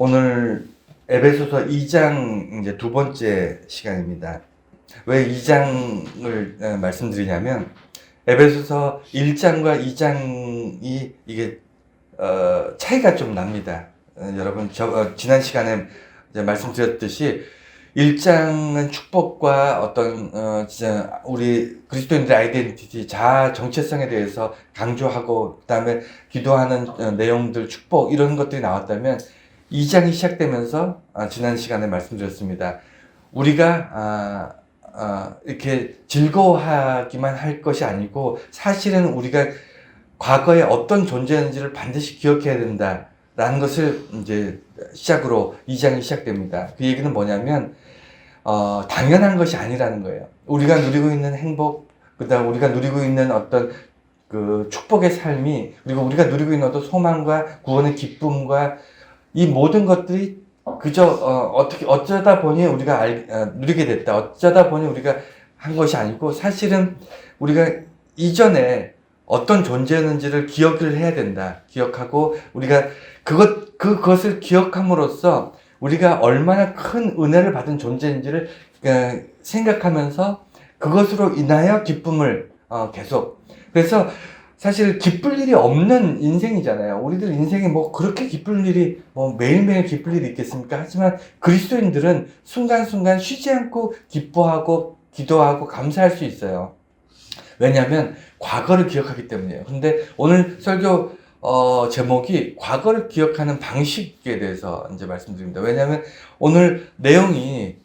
오늘 에베소서 2장 이제 두 번째 시간입니다. 왜 2장을 말씀드리냐면 에베소서 1장과 2장이 이게 차이가 좀 납니다. 여러분 지난 시간에 이제 말씀드렸듯이 1장은 축복과 어떤 진짜 우리 그리스도인들의 아이덴티티, 자아 정체성에 대해서 강조하고 그다음에 기도하는 내용들, 축복 이런 것들이 나왔다면 2장이 시작되면서 지난 시간에 말씀드렸습니다. 우리가 이렇게 즐거워하기만 할 것이 아니고 사실은 우리가 과거에 어떤 존재였는지를 반드시 기억해야 된다라는 것을 이제 시작으로 2장이 시작됩니다. 그 얘기는 뭐냐면 당연한 것이 아니라는 거예요. 우리가 누리고 있는 행복, 그다음 우리가 누리고 있는 어떤 그 축복의 삶이, 그리고 우리가 누리고 있는 어떤 소망과 구원의 기쁨과 이 모든 것들이 그저 어쩌다 보니 우리가 누리게 됐다, 어쩌다 보니 우리가 한 것이 아니고, 사실은 우리가 이전에 어떤 존재였는지를 기억을 해야 된다. 기억하고 우리가 그것을 기억함으로써 우리가 얼마나 큰 은혜를 받은 존재인지를 생각하면서 그것으로 인하여 기쁨을 계속. 그래서 사실 기쁠 일이 없는 인생이잖아요. 우리들 인생에 뭐 그렇게 기쁠 일이 뭐 매일매일 기쁠 일이 있겠습니까? 하지만 그리스도인들은 순간순간 쉬지 않고 기뻐하고 기도하고 감사할 수 있어요. 왜냐하면 과거를 기억하기 때문이에요. 근데 오늘 설교 제목이 과거를 기억하는 방식에 대해서 이제 말씀드립니다. 왜냐하면 오늘 내용이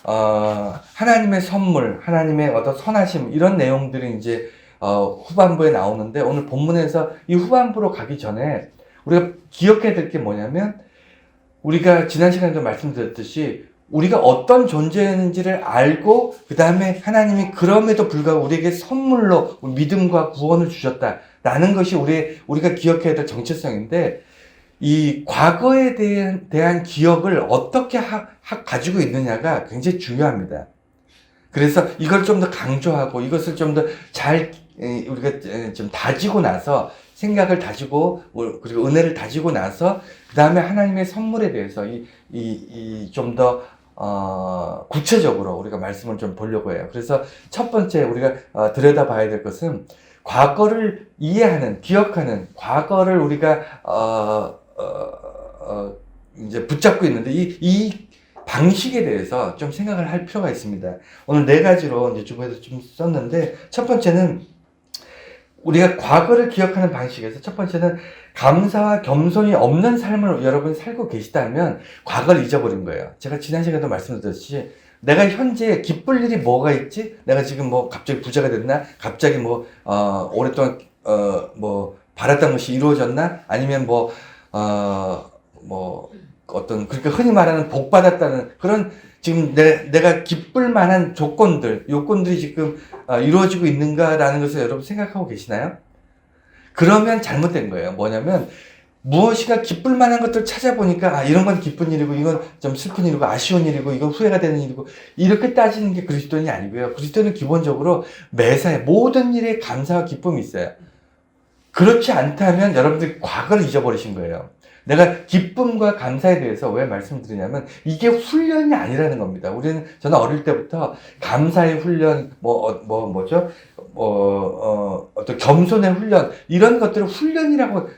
하나님의 선물, 하나님의 어떤 선하심 이런 내용들이 이제 후반부에 나오는데, 오늘 본문에서 이 후반부로 가기 전에 우리가 기억해야 될 게 뭐냐면, 우리가 지난 시간에도 말씀드렸듯이 우리가 어떤 존재였는지를 알고 그 다음에 하나님이 그럼에도 불구하고 우리에게 선물로 믿음과 구원을 주셨다라는 것이 우리가 기억해야 될 정체성인데, 이 과거에 대한 기억을 어떻게 가지고 있느냐가 굉장히 중요합니다. 그래서 이걸 좀 더 강조하고 이것을 좀 더 잘 우리가 좀 다지고 나서, 생각을 다지고 그리고 은혜를 다지고 나서 그 다음에 하나님의 선물에 대해서 좀 더 구체적으로 우리가 말씀을 좀 보려고 해요. 그래서 첫 번째 우리가 들여다봐야 될 것은 과거를 이해하는, 기억하는, 과거를 우리가 이제 붙잡고 있는데 이 방식에 대해서 좀 생각을 할 필요가 있습니다. 오늘 네 가지로 이제 주부에서 좀 썼는데, 첫 번째는 우리가 과거를 기억하는 방식에서 첫 번째는 감사와 겸손이 없는 삶을 여러분이 살고 계시다면 과거를 잊어버린 거예요. 제가 지난 시간에도 말씀드렸듯이 내가 현재 기쁠 일이 뭐가 있지? 내가 지금 뭐 갑자기 부자가 됐나? 갑자기 오랫동안 뭐 바랐던 것이 이루어졌나? 아니면 어떤 그러니까 흔히 말하는 복 받았다는 그런, 지금 내가 기쁠 만한 요건들이 지금 이루어지고 있는가라는 것을 여러분 생각하고 계시나요? 그러면 잘못된 거예요. 뭐냐면 무엇이가 기쁠 만한 것들을 찾아보니까 이런 건 기쁜 일이고 이건 좀 슬픈 일이고 아쉬운 일이고 이건 후회가 되는 일이고, 이렇게 따지는 게 그리스도인이 아니고요. 그리스도인은 기본적으로 매사에 모든 일에 감사와 기쁨이 있어요. 그렇지 않다면 여러분들이 과거를 잊어버리신 거예요. 내가 기쁨과 감사에 대해서 왜 말씀드리냐면 이게 훈련이 아니라는 겁니다. 저는 어릴 때부터 감사의 훈련, 어떤 겸손의 훈련, 이런 것들을 훈련이라고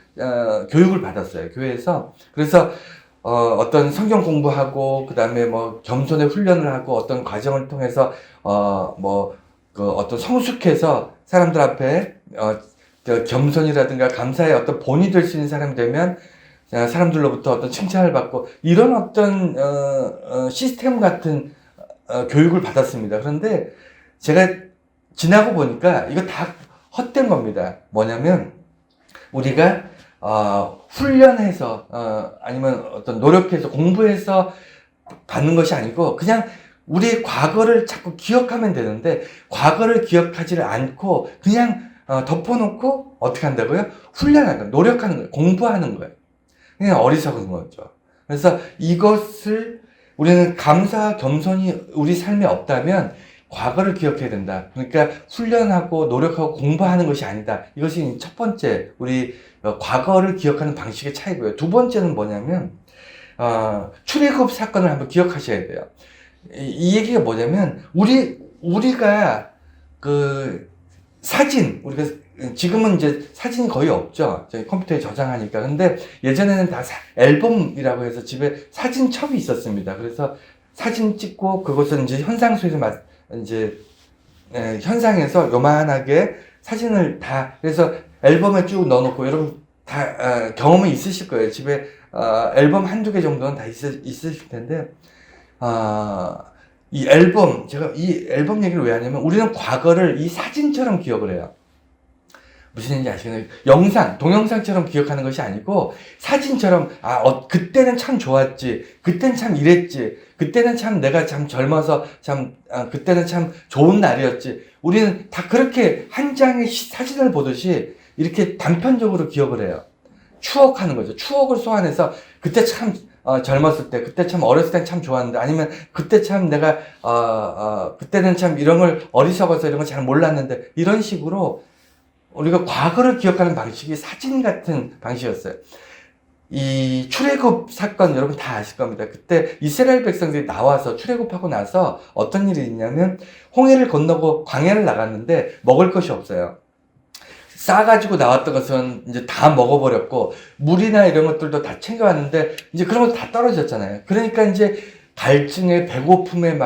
교육을 받았어요, 교회에서. 그래서 어떤 성경 공부하고 그 다음에 겸손의 훈련을 하고 어떤 과정을 통해서 어떤 성숙해서 사람들 앞에 겸손이라든가 감사의 어떤 본이 될 수 있는 사람이 되면 사람들로부터 어떤 칭찬을 받고, 이런 어떤 시스템 같은 교육을 받았습니다. 그런데 제가 지나고 보니까 이거 다 헛된 겁니다. 뭐냐면 우리가 훈련해서 아니면 어떤 노력해서 공부해서 받는 것이 아니고 그냥 우리의 과거를 자꾸 기억하면 되는데, 과거를 기억하지를 않고 그냥 덮어놓고 어떻게 한다고요? 훈련하는 거예요. 노력하는 거예요. 공부하는 거예요. 그냥 어리석은 거죠. 그래서 이것을 우리는 감사와 겸손이 우리 삶에 없다면 과거를 기억해야 된다. 그러니까 훈련하고 노력하고 공부하는 것이 아니다. 이것이 첫 번째 우리 과거를 기억하는 방식의 차이고요. 두 번째는 뭐냐면 출애굽 사건을 한번 기억하셔야 돼요. 이 얘기가 뭐냐면, 우리가 그 우리가 지금은 이제 사진이 거의 없죠. 저희 컴퓨터에 저장하니까. 근데 예전에는 다 앨범이라고 해서 집에 사진첩이 있었습니다. 그래서 사진 찍고 그것을 이제 현상소에서 이제 현상에서 요만하게 사진을 다, 그래서 앨범에 쭉 넣어놓고, 여러분 다 경험이 있으실 거예요. 집에 앨범 한두 개 정도는 다 있으실 텐데, 제가 이 앨범 얘기를 왜 하냐면, 우리는 과거를 이 사진처럼 기억을 해요. 무슨 얘기인지 아시겠나요? 동영상처럼 기억하는 것이 아니고, 사진처럼, 그때는 참 좋았지, 그때는 참 이랬지, 그때는 참 내가 참 젊어서 그때는 참 좋은 날이었지. 우리는 다 그렇게 한 장의 사진을 보듯이 이렇게 단편적으로 기억을 해요. 추억하는 거죠. 추억을 소환해서, 그때 참 젊었을 때, 그때 참 어렸을 땐 참 좋았는데, 아니면 그때 참 내가 그때는 참 이런 걸 어리석어서 이런 걸 잘 몰랐는데, 이런 식으로 우리가 과거를 기억하는 방식이 사진 같은 방식이었어요. 이 출애굽 사건 여러분 다 아실 겁니다. 그때 이스라엘 백성들이 나와서 출애굽하고 나서 어떤 일이 있냐면, 홍해를 건너고 광야를 나갔는데 먹을 것이 없어요. 싸가지고 나왔던 것은 이제 다 먹어버렸고, 물이나 이런 것들도 다 챙겨왔는데, 이제 그런 거 다 떨어졌잖아요. 그러니까 이제 갈증에, 배고픔에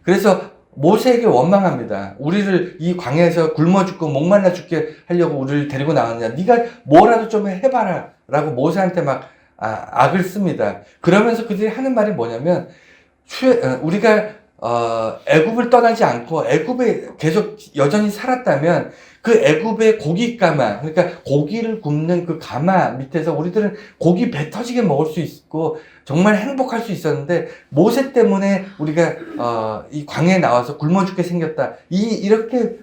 그래서 모세에게 원망합니다. 우리를 이 광야에서 굶어 죽고 목말라 죽게 하려고 우리를 데리고 나왔냐. 네가 뭐라도 좀 해봐라. 라고 모세한테 악을 씁니다. 그러면서 그들이 하는 말이 뭐냐면, 우리가 애굽을 떠나지 않고 애굽에 계속 여전히 살았다면, 그 애굽의 고기 가마, 그러니까 고기를 굽는 그 가마 밑에서 우리들은 고기 배 터지게 먹을 수 있고 정말 행복할 수 있었는데, 모세 때문에 우리가 이 광야에 나와서 굶어 죽게 생겼다. 이렇게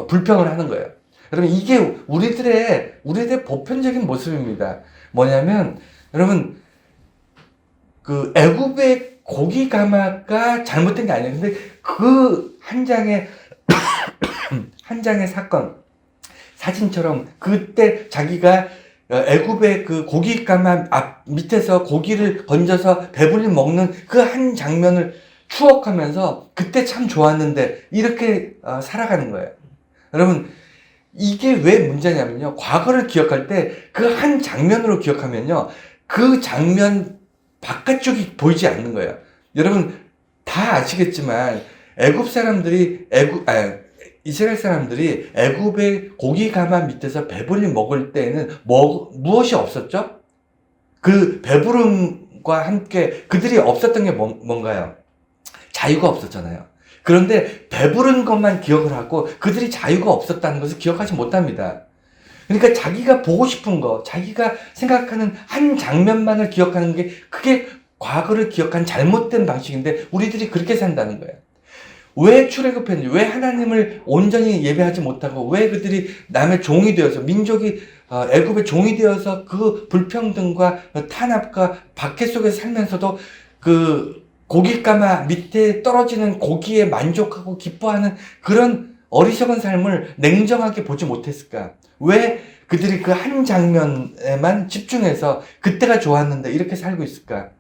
불평을 하는 거예요. 여러분, 이게 우리들의 보편적인 모습입니다. 뭐냐면, 여러분, 그 애굽의 고기 가마가 잘못된 게 아니에요. 근데 그 한 장의 사진처럼 그때 자기가 애굽의 그 고기 가마 밑에서 고기를 건져서 배불리 먹는 그 한 장면을 추억하면서 그때 참 좋았는데, 이렇게 살아가는 거예요. 여러분, 이게 왜 문제냐면요, 과거를 기억할 때 그 한 장면으로 기억하면요, 그 장면 바깥쪽이 보이지 않는 거예요. 여러분 다 아시겠지만, 이스라엘 사람들이 애굽의 고기 가마 밑에서 배불리 먹을 때에는 무엇이 없었죠? 그 배부름과 함께 그들이 없었던 게 뭔가요? 자유가 없었잖아요. 그런데 배부른 것만 기억을 하고 그들이 자유가 없었다는 것을 기억하지 못합니다. 그러니까 자기가 보고 싶은 거, 자기가 생각하는 한 장면만을 기억하는 게, 그게 과거를 기억한 잘못된 방식인데, 우리들이 그렇게 산다는 거예요. 왜 출애굽했는지, 왜 하나님을 온전히 예배하지 못하고, 왜 그들이 남의 종이 되어서, 민족이 애굽의 종이 되어서 그 불평등과 탄압과 박해 속에서 살면서도 그 고깃가마 밑에 떨어지는 고기에 만족하고 기뻐하는 그런 어리석은 삶을 냉정하게 보지 못했을까? 왜 그들이 그 한 장면에만 집중해서 그때가 좋았는데 이렇게 살고 있을까?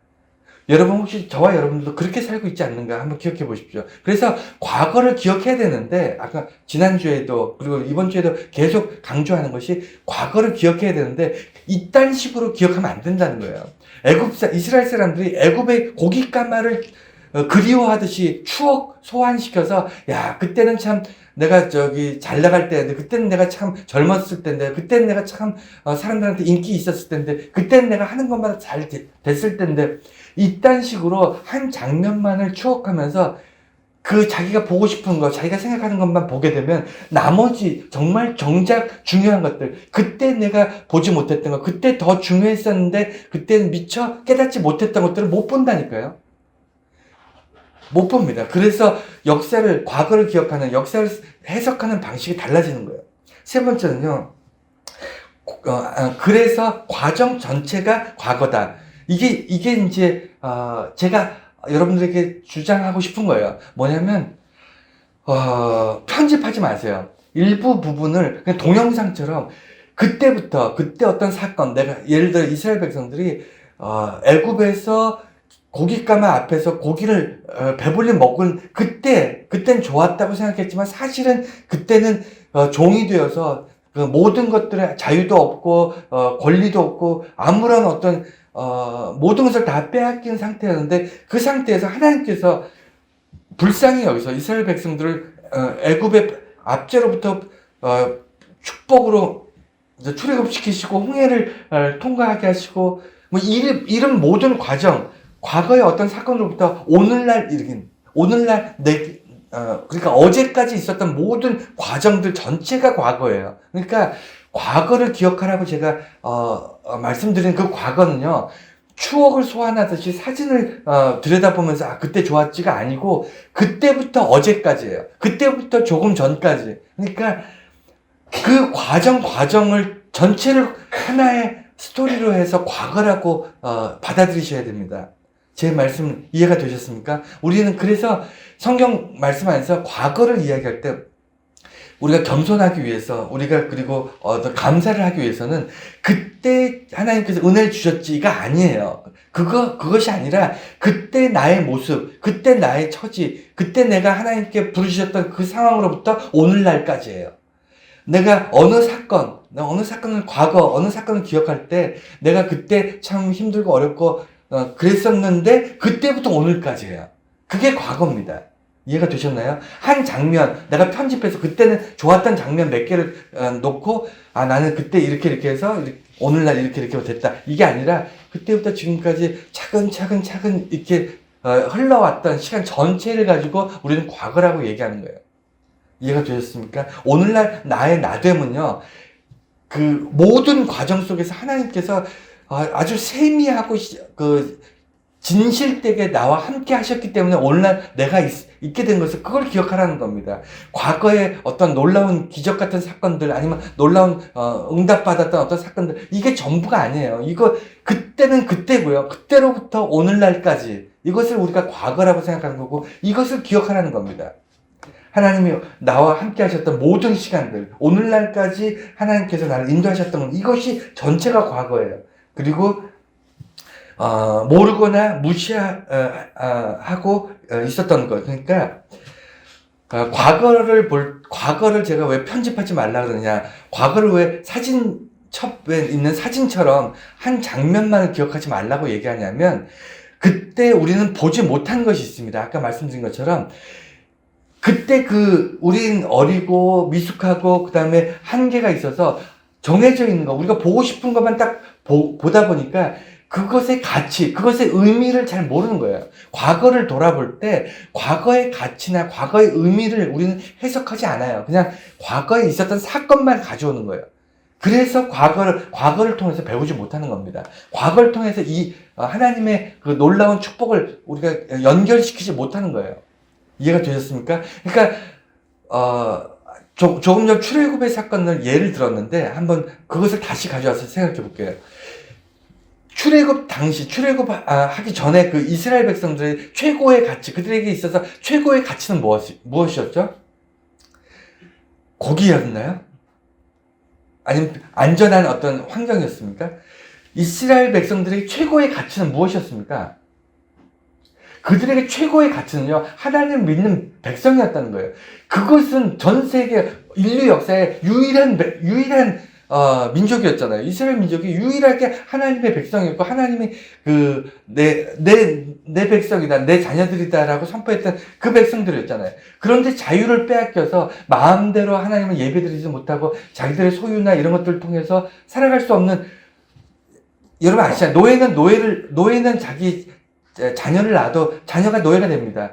여러분, 혹시 저와 여러분들도 그렇게 살고 있지 않는가 한번 기억해 보십시오. 그래서 과거를 기억해야 되는데, 아까 지난주에도 그리고 이번 주에도 계속 강조하는 것이, 과거를 기억해야 되는데 이딴 식으로 기억하면 안 된다는 거예요. 이스라엘 사람들이 애굽의 고깃가마를 그리워하듯이 추억 소환시켜서, 야, 그때는 참 내가 잘 나갈 때인데, 그때는 내가 참 젊었을 때인데, 그때는 내가 참 사람들한테 인기 있었을 때인데, 그때는 내가 하는 것마다 잘 됐을 때인데, 이딴 식으로 한 장면만을 추억하면서 그 자기가 보고 싶은 거, 자기가 생각하는 것만 보게 되면, 나머지 정말 정작 중요한 것들, 그때 내가 보지 못했던 거, 그때 더 중요했었는데 그때는 미처 깨닫지 못했던 것들을 못 본다니까요. 못 봅니다. 그래서 과거를 기억하는, 역사를 해석하는 방식이 달라지는 거예요. 세 번째는요, 그래서 과정 전체가 과거다. 이게 이제 제가 여러분들에게 주장하고 싶은 거예요. 뭐냐면, 편집하지 마세요. 일부 부분을 그냥 동영상처럼, 그때 어떤 사건, 예를 들어 이스라엘 백성들이 애굽에서 고깃가마 앞에서 고기를 배불리 먹은 그땐 좋았다고 생각했지만 사실은 그때는 종이 되어서 그 모든 것들의 자유도 없고 권리도 없고 아무런 어떤 모든 것을 다 빼앗긴 상태였는데 그 상태에서 하나님께서 불쌍히 여기서 이스라엘 백성들을 애굽의 압제로부터 축복으로 출애굽시키시고 홍해를 통과하게 하시고 뭐 이런 모든 과정, 과거의 어떤 사건으로부터 오늘날 이르긴 오늘날 그러니까 어제까지 있었던 모든 과정들 전체가 과거예요. 그러니까 과거를 기억하라고 제가 말씀드린 그 과거는요. 추억을 소환하듯이 사진을 들여다보면서 그때 좋았지가 아니고 그때부터 어제까지예요. 그때부터 조금 전까지. 그러니까 그 과정을 전체를 하나의 스토리로 해서 과거라고 받아들이셔야 됩니다. 제 말씀 이해가 되셨습니까? 우리는 그래서 성경 말씀 안에서 과거를 이야기할 때 우리가 겸손하기 위해서 우리가 그리고 감사를 하기 위해서는 그때 하나님께서 은혜를 주셨지가 아니에요. 그것이 아니라 그때 나의 모습, 그때 나의 처지, 그때 내가 하나님께 부르셨던 그 상황으로부터 오늘날까지예요. 내가 어느 사건을 과거 어느 사건을 기억할 때 내가 그때 참 힘들고 어렵고 그랬었는데 그때부터 오늘까지예요. 그게 과거입니다. 이해가 되셨나요? 한 장면 내가 편집해서 그때는 좋았던 장면 몇 개를 놓고 나는 그때 이렇게 해서 오늘날 이렇게 됐다. 이게 아니라 그때부터 지금까지 차근차근 이렇게 흘러왔던 시간 전체를 가지고 우리는 과거라고 얘기하는 거예요. 이해가 되셨습니까? 오늘날 나의 나됨은요, 그 모든 과정 속에서 하나님께서 아주 세미하고 진실되게 나와 함께 하셨기 때문에 오늘날 내가 있게 된 것을 그걸 기억하라는 겁니다. 과거에 어떤 놀라운 기적 같은 사건들 아니면 놀라운 응답받았던 어떤 사건들 이게 전부가 아니에요. 그때는 그때고요. 그때로부터 오늘날까지 이것을 우리가 과거라고 생각하는 거고 이것을 기억하라는 겁니다. 하나님이 나와 함께 하셨던 모든 시간들, 오늘날까지 하나님께서 나를 인도하셨던 것, 이것이 전체가 과거예요. 그리고 모르거나 무시하고 있었던 것. 그러니까 과거를 제가 왜 편집하지 말라 그러냐? 과거를 왜 첩에 있는 사진처럼 한 장면만을 기억하지 말라고 얘기하냐면 그때 우리는 보지 못한 것이 있습니다. 아까 말씀드린 것처럼 그때 우린 어리고 미숙하고 그 다음에 한계가 있어서 정해져 있는 거, 우리가 보고 싶은 것만 딱 보다 보니까 그것의 가치, 그것의 의미를 잘 모르는 거예요. 과거를 돌아볼 때 과거의 가치나 과거의 의미를 우리는 해석하지 않아요. 그냥 과거에 있었던 사건만 가져오는 거예요. 그래서 과거를 통해서 배우지 못하는 겁니다. 과거를 통해서 이 하나님의 그 놀라운 축복을 우리가 연결시키지 못하는 거예요. 이해가 되셨습니까? 그러니까 조금 전 출애굽의 사건을 예를 들었는데 한번 그것을 다시 가져와서 생각해 볼게요. 출애굽 하기 전에 그 이스라엘 백성들의 최고의 가치, 그들에게 있어서 최고의 가치는 무엇이었죠? 고기였나요? 아니면 안전한 어떤 환경이었습니까? 이스라엘 백성들의 최고의 가치는 무엇이었습니까? 그들에게 최고의 가치는요, 하나님을 믿는 백성이었다는 거예요. 그것은 전 세계 인류 역사의 유일한 민족이었잖아요. 이스라엘 민족이 유일하게 하나님의 백성이었고, 하나님이 내 백성이다, 내 자녀들이다라고 선포했던 그 백성들이었잖아요. 그런데 자유를 빼앗겨서 마음대로 하나님을 예배드리지 못하고 자기들의 소유나 이런 것들을 통해서 살아갈 수 없는, 여러분 아시잖아요. 노예는 자기 자녀를 낳아도 자녀가 노예가 됩니다.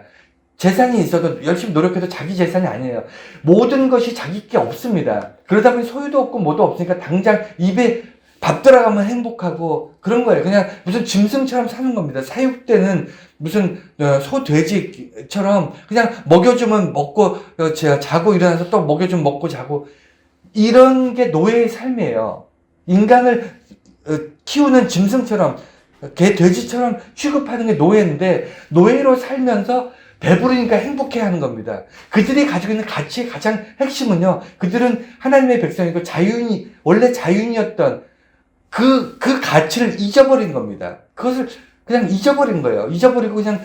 재산이 있어도 열심히 노력해도 자기 재산이 아니에요. 모든 것이 자기 게 없습니다. 그러다 보니 소유도 없고 뭐도 없으니까 당장 입에 밥 들어가면 행복하고 그런 거예요. 그냥 무슨 짐승처럼 사는 겁니다. 사육되는 무슨 소, 돼지처럼 그냥 먹여주면 먹고 자고 일어나서 또 먹여주면 먹고 자고, 이런 게 노예의 삶이에요. 인간을 키우는 짐승처럼 개, 돼지처럼 취급하는 게 노예인데, 노예로 살면서 배부르니까 행복해하는 겁니다. 그들이 가지고 있는 가치의 가장 핵심은요, 그들은 하나님의 백성이고 원래 자유인이었던 그 가치를 잊어버린 겁니다. 그것을 그냥 잊어버린 거예요. 잊어버리고 그냥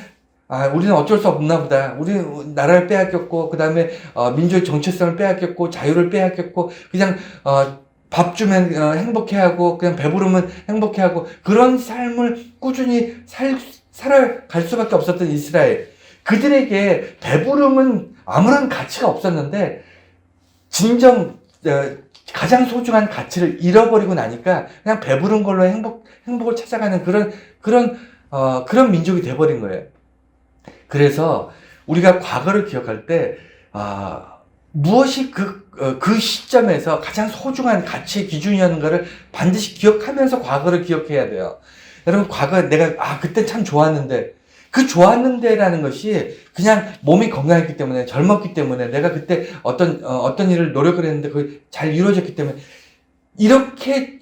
우리는 어쩔 수 없나 보다. 우리 나라를 빼앗겼고, 그 다음에, 민주의 정체성을 빼앗겼고, 자유를 빼앗겼고, 그냥, 밥 주면 행복해하고, 그냥 배부르면 행복해하고, 그런 삶을 꾸준히 살아갈 수밖에 없었던 이스라엘. 그들에게 배부름은 아무런 가치가 없었는데, 진정, 가장 소중한 가치를 잃어버리고 나니까, 그냥 배부른 걸로 행복을 찾아가는 그런 민족이 돼버린 거예요. 그래서 우리가 과거를 기억할 때, 무엇이 그 시점에서 가장 소중한 가치의 기준이었는가를 반드시 기억하면서 과거를 기억해야 돼요. 여러분, 과거 내가, 그때 참 좋았는데, 그 좋았는데라는 것이 그냥 몸이 건강했기 때문에, 젊었기 때문에, 내가 그때 어떤 일을 노력을 했는데 그게 잘 이루어졌기 때문에, 이렇게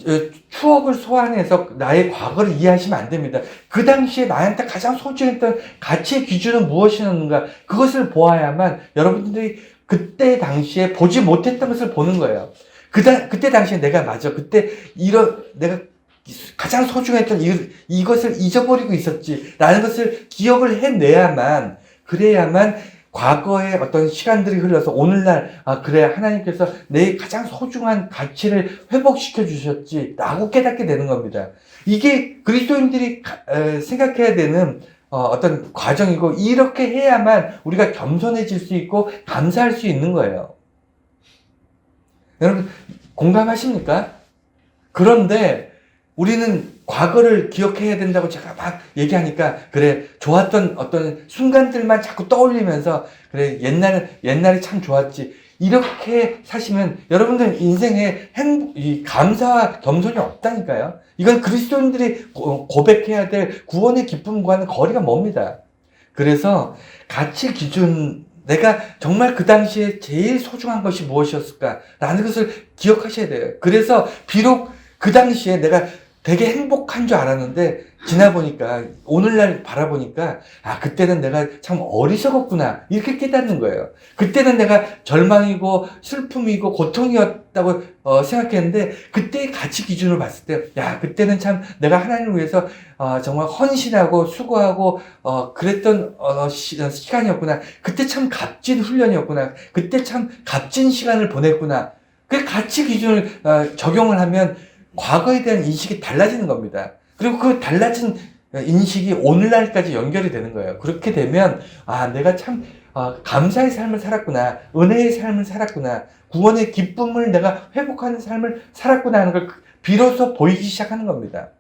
추억을 소환해서 나의 과거를 이해하시면 안 됩니다. 그 당시에 나한테 가장 소중했던 가치의 기준은 무엇이었는가, 그것을 보아야만 여러분들이 그때 당시에 보지 못했던 것을 보는 거예요. 그때 당시에 그때 내가 가장 소중했던 이것을 잊어버리고 있었지 라는 것을 기억을 그래야만 과거의 어떤 시간들이 흘러서 오늘날 그래, 하나님께서 내 가장 소중한 가치를 회복시켜 주셨지 라고 깨닫게 되는 겁니다. 이게 그리스도인들이 생각해야 되는 어떤 과정이고, 이렇게 해야만 우리가 겸손해질 수 있고 감사할 수 있는 거예요. 여러분, 공감하십니까? 그런데 우리는 과거를 기억해야 된다고 제가 막 얘기하니까, 그래, 좋았던 어떤 순간들만 자꾸 떠올리면서, 그래, 옛날이 참 좋았지, 이렇게 사시면 여러분들 인생에 감사와 겸손이 없다니까요. 이건 그리스도인들이 고백해야 될 구원의 기쁨과는 거리가 멉니다. 그래서 가치 기준, 내가 정말 그 당시에 제일 소중한 것이 무엇이었을까라는 것을 기억하셔야 돼요. 그래서 비록 그 당시에 내가 되게 행복한 줄 알았는데, 지나보니까, 오늘날 바라보니까, 그때는 내가 참 어리석었구나, 이렇게 깨닫는 거예요. 그때는 내가 절망이고, 슬픔이고, 고통이었다고 생각했는데, 그때의 가치 기준으로 봤을 때, 그때는 참 내가 하나님을 위해서 정말 헌신하고, 수고하고, 그랬던 시간이었구나. 그때 참 값진 훈련이었구나. 그때 참 값진 시간을 보냈구나. 그 가치 기준을 적용을 하면, 과거에 대한 인식이 달라지는 겁니다. 그리고 그 달라진 인식이 오늘날까지 연결이 되는 거예요. 그렇게 되면, 내가 참 감사의 삶을 살았구나, 은혜의 삶을 살았구나, 구원의 기쁨을 내가 회복하는 삶을 살았구나 하는 걸 비로소 보이기 시작하는 겁니다.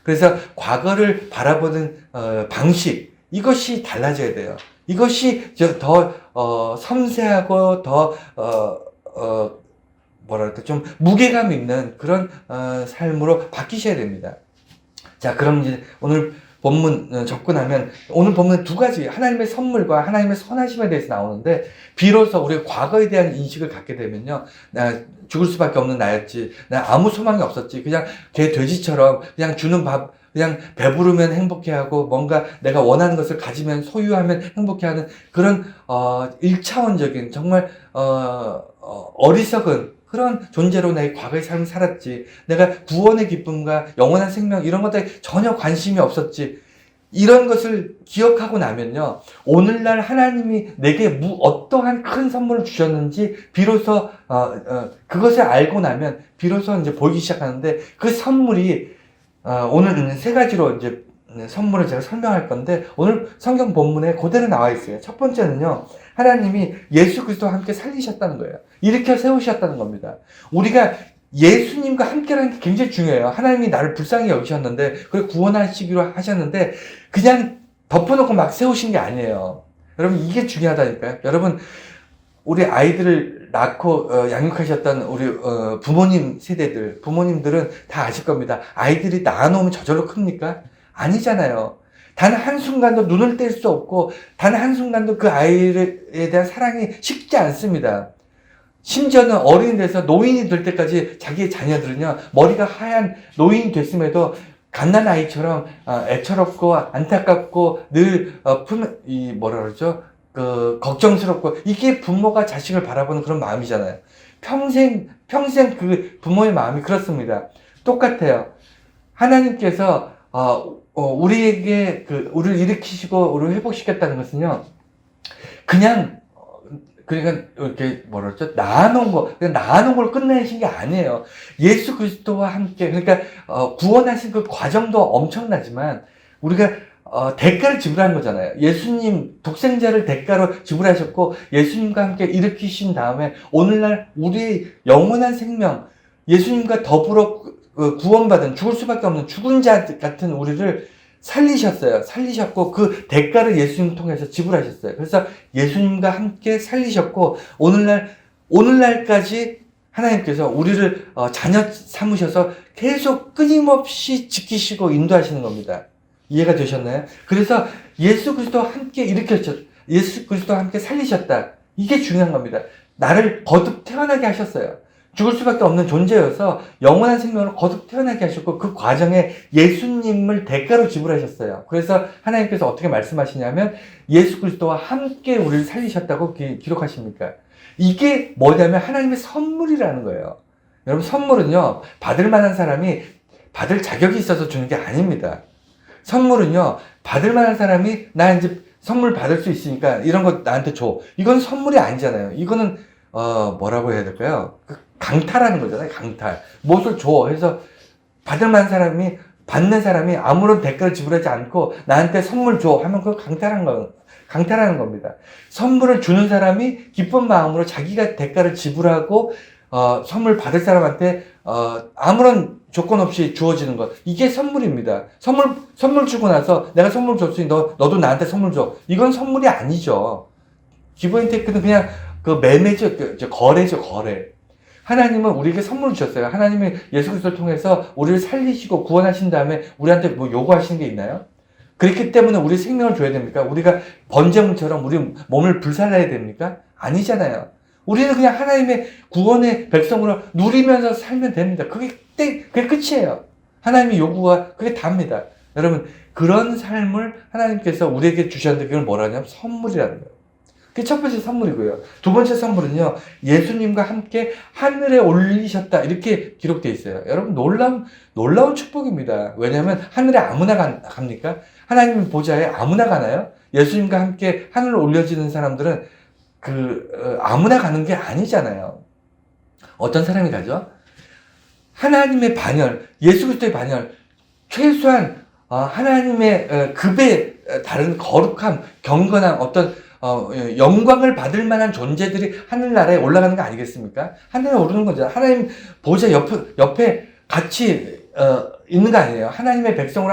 그래서 과거를 바라보는 방식, 이것이 달라져야 돼요. 이것이 더 섬세하고 더 좀 무게감 있는 그런 삶으로 바뀌셔야 됩니다. 자, 그럼 이제 오늘 본문 접근하면, 오늘 본문 두 가지, 하나님의 선물과 하나님의 선하심에 대해서 나오는데, 비로소 우리가 과거에 대한 인식을 갖게 되면요, 나 죽을 수밖에 없는 나였지, 나 아무 소망이 없었지, 그냥 개 돼지처럼 그냥 주는 밥, 그냥 배부르면 행복해하고, 뭔가 내가 원하는 것을 가지면, 소유하면 행복해하는 그런 1차원적인 정말 어리석은 그런 존재로 내 과거의 삶을 살았지, 내가 구원의 기쁨과 영원한 생명 이런 것들에 전혀 관심이 없었지, 이런 것을 기억하고 나면요, 오늘날 하나님이 내게 어떠한 큰 선물을 주셨는지 비로소 그것을 알고 나면 비로소 이제 보이기 시작하는데, 그 선물이 오늘 세 가지로 이제 선물을 제가 설명할 건데, 오늘 성경 본문에 그대로 나와 있어요. 첫 번째는요, 하나님이 예수 그리스도와 함께 살리셨다는 거예요. 일으켜 세우셨다는 겁니다. 우리가 예수님과 함께라는 게 굉장히 중요해요. 하나님이 나를 불쌍히 여기셨는데, 그걸 구원하시기로 하셨는데, 그냥 덮어놓고 막 세우신 게 아니에요. 여러분, 이게 중요하다니까요. 여러분, 우리 아이들을 낳고 양육하셨던 우리 부모님 세대들, 부모님들은 다 아실 겁니다. 아이들이 낳아놓으면 저절로 큽니까? 아니잖아요. 단 한순간도 눈을 뗄 수 없고, 단 한순간도 그 아이에 대한 사랑이 식지 않습니다. 심지어는 어른이 돼서 노인이 될 때까지 자기의 자녀들은요, 머리가 하얀 노인이 됐음에도 갓난아이처럼 애처롭고 안타깝고 늘 걱정스럽고, 이게 부모가 자식을 바라보는 그런 마음이잖아요. 평생 그 부모의 마음이 그렇습니다. 똑같아요. 하나님께서 우리에게 우리를 일으키시고 우리를 회복시켰다는 것은요, 그냥 그러니까 이렇게 뭐랄까 나아놓은 걸 끝내신 게 아니에요. 예수 그리스도와 함께, 그러니까 구원하신 그 과정도 엄청나지만 우리가 대가를 지불한 거잖아요. 예수님 독생자를 대가로 지불하셨고 예수님과 함께 일으키신 다음에 오늘날 우리의 영원한 생명, 예수님과 더불어 구원받은, 죽을 수밖에 없는 죽은 자 같은 우리를 살리셨어요. 살리셨고 그 대가를 예수님 통해서 지불하셨어요. 그래서 예수님과 함께 살리셨고 오늘날까지 하나님께서 우리를 자녀 삼으셔서 계속 끊임없이 지키시고 인도하시는 겁니다. 이해가 되셨나요? 그래서 예수 그리스도와 함께 예수 그리스도와 함께 살리셨다. 이게 중요한 겁니다. 나를 거듭 태어나게 하셨어요. 죽을 수밖에 없는 존재여서 영원한 생명으로 거듭 태어나게 하셨고 그 과정에 예수님을 대가로 지불하셨어요. 그래서 하나님께서 어떻게 말씀하시냐면 예수 그리스도와 함께 우리를 살리셨다고 기록하십니까? 이게 뭐냐면 하나님의 선물이라는 거예요. 여러분, 선물은요, 받을 만한 사람이 받을 자격이 있어서 주는 게 아닙니다. 선물은요, 받을 만한 사람이 나 이제 선물 받을 수 있으니까 이런 거 나한테 줘. 이건 선물이 아니잖아요. 이거는 뭐라고 해야 될까요? 강탈하는 거잖아요. 강탈. 무엇을 줘 해서 받는 사람이 아무런 대가를 지불하지 않고 나한테 선물 줘 하면 그거 강탈하는 겁니다. 선물을 주는 사람이 기쁜 마음으로 자기가 대가를 지불하고 선물 받을 사람한테 아무런 조건 없이 주어지는 것. 이게 선물입니다. 선물 주고 나서 내가 선물 줬으니 너도 나한테 선물 줘. 이건 선물이 아니죠. 기브앤테이크는 그냥 매매죠. 거래죠, 거래. 하나님은 우리에게 선물을 주셨어요. 하나님이 예수 그리스도를 통해서 우리를 살리시고 구원하신 다음에 우리한테 뭐 요구하시는 게 있나요? 그렇기 때문에 우리 생명을 줘야 됩니까? 우리가 번제물처럼 우리 몸을 불살라야 됩니까? 아니잖아요. 우리는 그냥 하나님의 구원의 백성으로 누리면서 살면 됩니다. 그게 끝이에요. 하나님의 요구가 그게 답니다. 여러분, 그런 삶을 하나님께서 우리에게 주셨는데 그걸 뭐라 하냐면 선물이라는 거예요. 그게 첫 번째 선물이고요. 두 번째 선물은요, 예수님과 함께 하늘에 올리셨다. 이렇게 기록되어 있어요. 여러분, 놀라운 축복입니다. 왜냐하면 하늘에 아무나 갑니까? 하나님 보좌에 아무나 가나요? 예수님과 함께 하늘로 올려지는 사람들은 아무나 가는 게 아니잖아요. 어떤 사람이 가죠? 하나님의 반열, 예수 그리스도의 반열, 최소한 하나님의 급에 다른 거룩함, 경건함, 어떤 영광을 받을 만한 존재들이 하늘나라에 올라가는 거 아니겠습니까? 하늘에 오르는 거죠. 하나님 보좌 옆에 같이 있는 거 아니에요. 하나님의 백성으로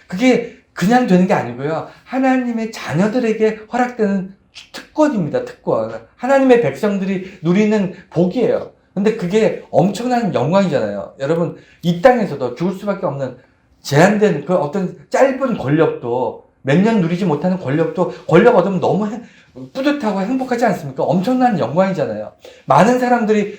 그게 그냥 되는 게 아니고요. 하나님의 자녀들에게 허락되는 특권입니다. 특권. 하나님의 백성들이 누리는 복이에요. 근데 그게 엄청난 영광이잖아요. 여러분, 이 땅에서도 죽을 수밖에 없는 제한된 그 어떤 짧은 권력도, 몇 년 누리지 못하는 권력도 권력 얻으면 너무 뿌듯하고 행복하지 않습니까? 엄청난 영광이잖아요. 많은 사람들이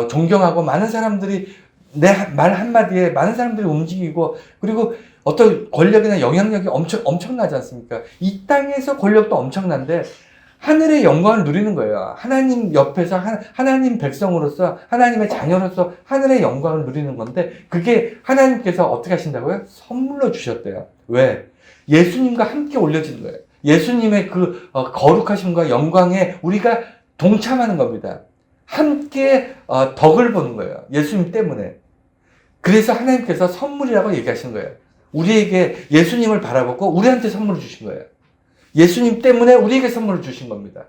존경하고 많은 사람들이 내 말 한마디에 많은 사람들이 움직이고, 그리고 어떤 권력이나 영향력이 엄청나지 않습니까? 이 땅에서 권력도 엄청난데 하늘의 영광을 누리는 거예요. 하나님 옆에서 하나님 백성으로서, 하나님의 자녀로서 하늘의 영광을 누리는 건데, 그게 하나님께서 어떻게 하신다고요? 선물로 주셨대요. 왜? 예수님과 함께 올려지는 거예요. 예수님의 그 거룩하심과 영광에 우리가 동참하는 겁니다. 함께 덕을 보는 거예요. 예수님 때문에. 그래서 하나님께서 선물이라고 얘기하시는 거예요. 우리에게 예수님을 바라보고 우리한테 선물을 주신 거예요. 예수님 때문에 우리에게 선물을 주신 겁니다.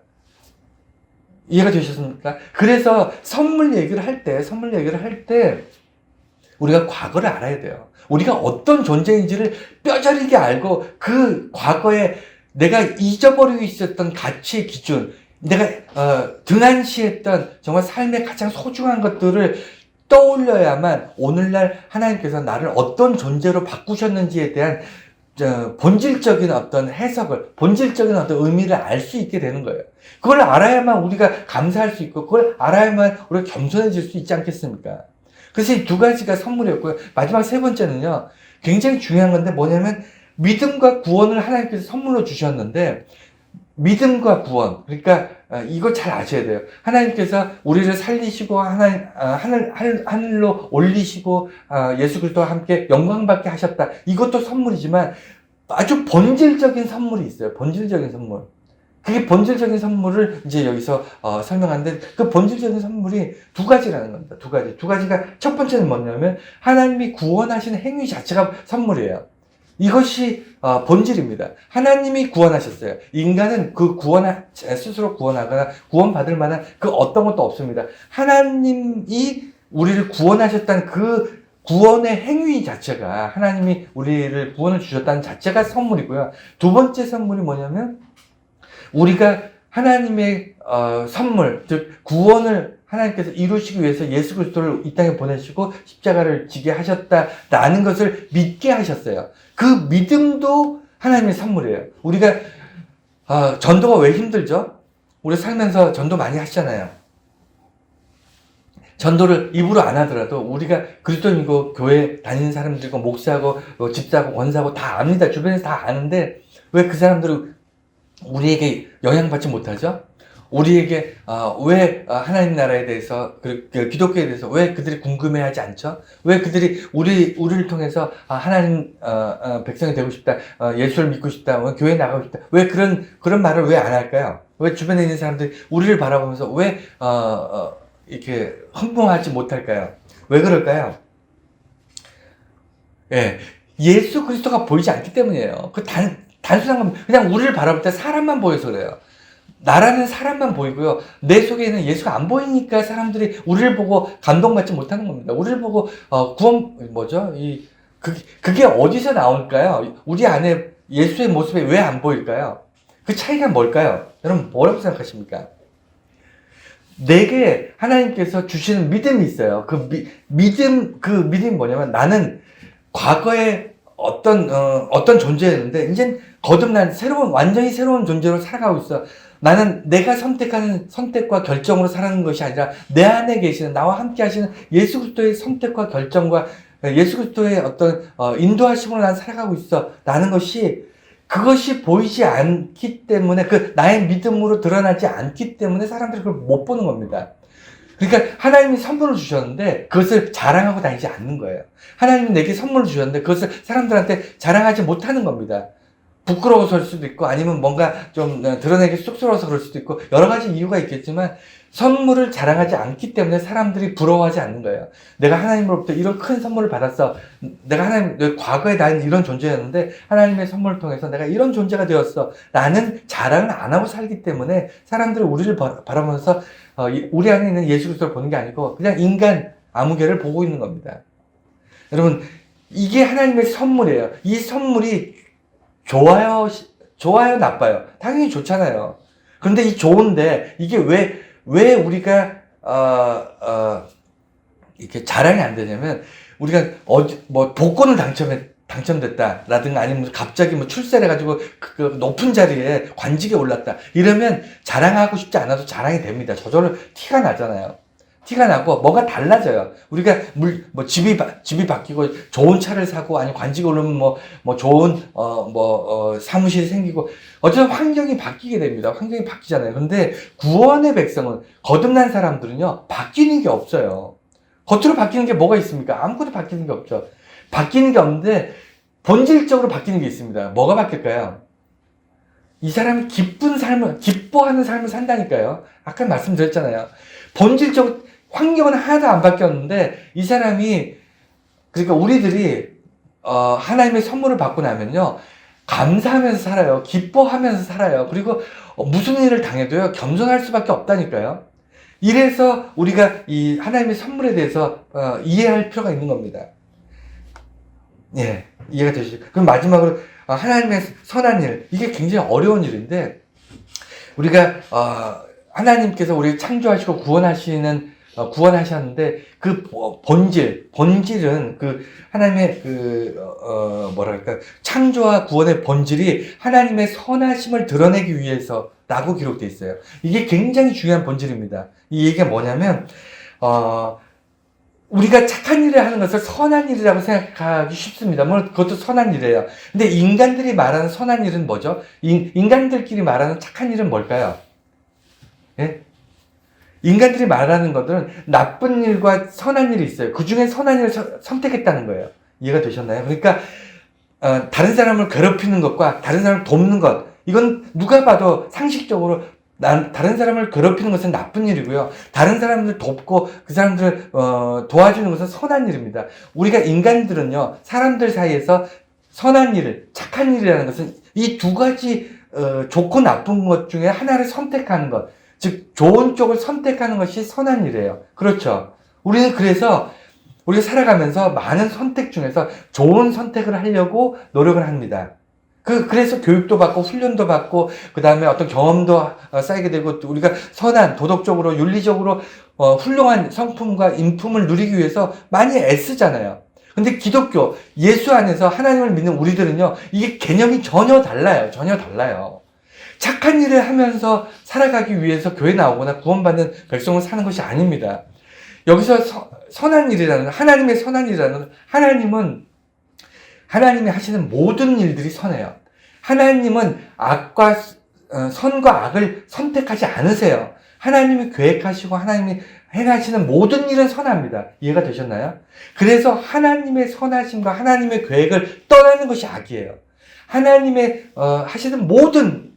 이해가 되셨습니까? 그래서 선물 얘기를 할 때 우리가 과거를 알아야 돼요. 우리가 어떤 존재인지를 뼈저리게 알고 그 과거에 내가 잊어버리고 있었던 가치의 기준, 내가 등한시했던 정말 삶의 가장 소중한 것들을 떠올려야만 오늘날 하나님께서 나를 어떤 존재로 바꾸셨는지에 대한 본질적인 어떤 해석을, 본질적인 어떤 의미를 알 수 있게 되는 거예요. 그걸 알아야만 우리가 감사할 수 있고, 그걸 알아야만 우리가 겸손해질 수 있지 않겠습니까? 그래서 이 두 가지가 선물이었고요. 마지막 세 번째는요, 굉장히 중요한 건데 뭐냐면, 믿음과 구원을 하나님께서 선물로 주셨는데, 믿음과 구원. 그러니까 이거 잘 아셔야 돼요. 하나님께서 우리를 살리시고 하늘로 올리시고 예수 그리스도와 함께 영광받게 하셨다. 이것도 선물이지만 아주 본질적인 선물이 있어요. 본질적인 선물. 그게 본질적인 선물을 이제 여기서 설명하는데, 그 본질적인 선물이 두 가지라는 겁니다. 두 가지. 두 가지가, 첫 번째는 뭐냐면 하나님이 구원하시는 행위 자체가 선물이에요. 이것이 본질입니다. 하나님이 구원하셨어요. 인간은 그 스스로 구원하거나 구원받을 만한 그 어떤 것도 없습니다. 하나님이 우리를 구원하셨다는 그 구원의 행위 자체가, 하나님이 우리를 구원을 주셨다는 자체가 선물이고요. 두 번째 선물이 뭐냐면 우리가 하나님의 선물, 즉 구원을 하나님께서 이루시기 위해서 예수 그리스도를 이 땅에 보내시고 십자가를 지게 하셨다라는 것을 믿게 하셨어요. 그 믿음도 하나님의 선물이에요. 우리가 전도가 왜 힘들죠? 우리 살면서 전도 많이 하시잖아요. 전도를 입으로 안 하더라도 우리가 그리스도인이고 교회 다니는 사람들이고 목사고 집사고 권사고 다 압니다. 주변에서 다 아는데 왜 그 사람들은 우리에게 영향받지 못하죠? 우리에게 왜 하나님 나라에 대해서, 기독교에 대해서 왜 그들이 궁금해하지 않죠? 왜 그들이 우리를 통해서 하나님 백성이 되고 싶다, 예수를 믿고 싶다, 교회 나가고 싶다, 왜 그런 말을 왜 안 할까요? 왜 주변에 있는 사람들이 우리를 바라보면서 왜 이렇게 흥분하지 못할까요? 왜 그럴까요? 예, 예수 그리스도가 보이지 않기 때문이에요. 단순한 겁니다. 그냥 우리를 바라볼 때 사람만 보여서 그래요. 나라는 사람만 보이고요. 내 속에는 예수가 안 보이니까 사람들이 우리를 보고 감동받지 못하는 겁니다. 우리를 보고 그게 어디서 나올까요? 우리 안에 예수의 모습이 왜 안 보일까요? 그 차이가 뭘까요? 여러분 뭐라고 생각하십니까? 내게 하나님께서 주시는 믿음이 있어요. 그 믿음이 뭐냐면, 나는 과거에 어떤 존재였는데 이젠 거듭난 완전히 새로운 존재로 살아가고 있어. 나는 내가 선택하는 선택과 결정으로 살아가는 것이 아니라 내 안에 계시는, 나와 함께 하시는 예수 그리스도의 선택과 결정과 예수 그리스도의 어떤 인도하심으로 난 살아가고 있어 라는 것이, 그것이 보이지 않기 때문에, 나의 믿음으로 드러나지 않기 때문에 사람들이 그걸 못 보는 겁니다. 그러니까 하나님이 선물을 주셨는데 그것을 자랑하고 다니지 않는 거예요. 하나님이 내게 선물을 주셨는데 그것을 사람들한테 자랑하지 못하는 겁니다. 부끄러워서일 수도 있고, 아니면 뭔가 좀 드러내기 쑥스러워서 그럴 수도 있고, 여러 가지 이유가 있겠지만 선물을 자랑하지 않기 때문에 사람들이 부러워하지 않는 거예요. 내가 하나님으로부터 이런 큰 선물을 받았어. 내 과거에 나는 이런 존재였는데 하나님의 선물을 통해서 내가 이런 존재가 되었어 라는 자랑을 안 하고 살기 때문에 사람들이 우리를 바라보면서 우리 안에 있는 예수 그리스도를 보는 게 아니고 그냥 인간 아무개를 보고 있는 겁니다. 여러분, 이게 하나님의 선물이에요. 이 선물이 좋아요, 나빠요? 당연히 좋잖아요. 그런데 이 좋은데, 이게 왜 우리가, 이렇게 자랑이 안 되냐면, 우리가, 복권을 당첨됐다라든가, 아니면 갑자기 출세를 해가지고, 그 높은 자리에 관직에 올랐다. 이러면 자랑하고 싶지 않아도 자랑이 됩니다. 저절로 티가 나잖아요. 티가 나고 뭐가 달라져요. 우리가 집이 바뀌고 좋은 차를 사고, 아니 관직이 오르면 좋은 사무실이 생기고, 어쨌든 환경이 바뀌게 됩니다. 환경이 바뀌잖아요. 근데 구원의 백성은, 거듭난 사람들은요 바뀌는 게 없어요. 겉으로 바뀌는 게 뭐가 있습니까? 아무것도 바뀌는 게 없죠. 바뀌는 게 없는데 본질적으로 바뀌는 게 있습니다. 뭐가 바뀔까요? 이 사람이 기뻐하는 삶을 산다니까요. 아까 말씀드렸잖아요. 본질적으로 환경은 하나도 안 바뀌었는데 이 사람이, 그러니까 우리들이 하나님의 선물을 받고 나면요 감사하면서 살아요. 기뻐하면서 살아요. 그리고 무슨 일을 당해도요 겸손할 수밖에 없다니까요. 이래서 우리가 이 하나님의 선물에 대해서 이해할 필요가 있는 겁니다. 예, 이해가 되시죠? 그럼 마지막으로 하나님의 선한 일, 이게 굉장히 어려운 일인데, 우리가 하나님께서 우리를 창조하시고 구원하셨는데 그 본질은 하나님의 뭐랄까, 창조와 구원의 본질이 하나님의 선하심을 드러내기 위해서라고 기록되어 있어요. 이게 굉장히 중요한 본질입니다. 이 얘기가 뭐냐면 우리가 착한 일을 하는 것을 선한 일이라고 생각하기 쉽습니다. 물론 그것도 선한 일이에요. 근데 인간들이 말하는 선한 일은 뭐죠? 인간들끼리 말하는 착한 일은 뭘까요? 예? 인간들이 말하는 것들은 나쁜 일과 선한 일이 있어요. 그 중에 선한 일을 선택했다는 거예요. 이해가 되셨나요? 그러니까 다른 사람을 괴롭히는 것과 다른 사람을 돕는 것, 이건 누가 봐도 상식적으로 다른 사람을 괴롭히는 것은 나쁜 일이고요. 다른 사람들 돕고 그 사람들을 도와주는 것은 선한 일입니다. 우리가 인간들은요, 사람들 사이에서 선한 일을, 착한 일이라는 것은 이 두 가지 좋고 나쁜 것 중에 하나를 선택하는 것, 즉 좋은 쪽을 선택하는 것이 선한 일이에요. 그렇죠? 우리는 그래서 우리가 살아가면서 많은 선택 중에서 좋은 선택을 하려고 노력을 합니다. 그래서 교육도 받고 훈련도 받고 그 다음에 어떤 경험도 쌓이게 되고 우리가 선한 도덕적으로 윤리적으로 훌륭한 성품과 인품을 누리기 위해서 많이 애쓰잖아요. 근데 기독교 예수 안에서 하나님을 믿는 우리들은요, 이게 개념이 전혀 달라요. 전혀 달라요. 착한 일을 하면서 살아가기 위해서 교회 나오거나 구원받는 백성을 사는 것이 아닙니다. 여기서 선한 일이라는, 하나님의 선한 일이라는, 하나님이 하시는 모든 일들이 선해요. 하나님은 선과 악을 선택하지 않으세요. 하나님이 계획하시고 하나님이 행하시는 모든 일은 선합니다. 이해가 되셨나요? 그래서 하나님의 선하심과 하나님의 계획을 떠나는 것이 악이에요. 하나님의 하시는 모든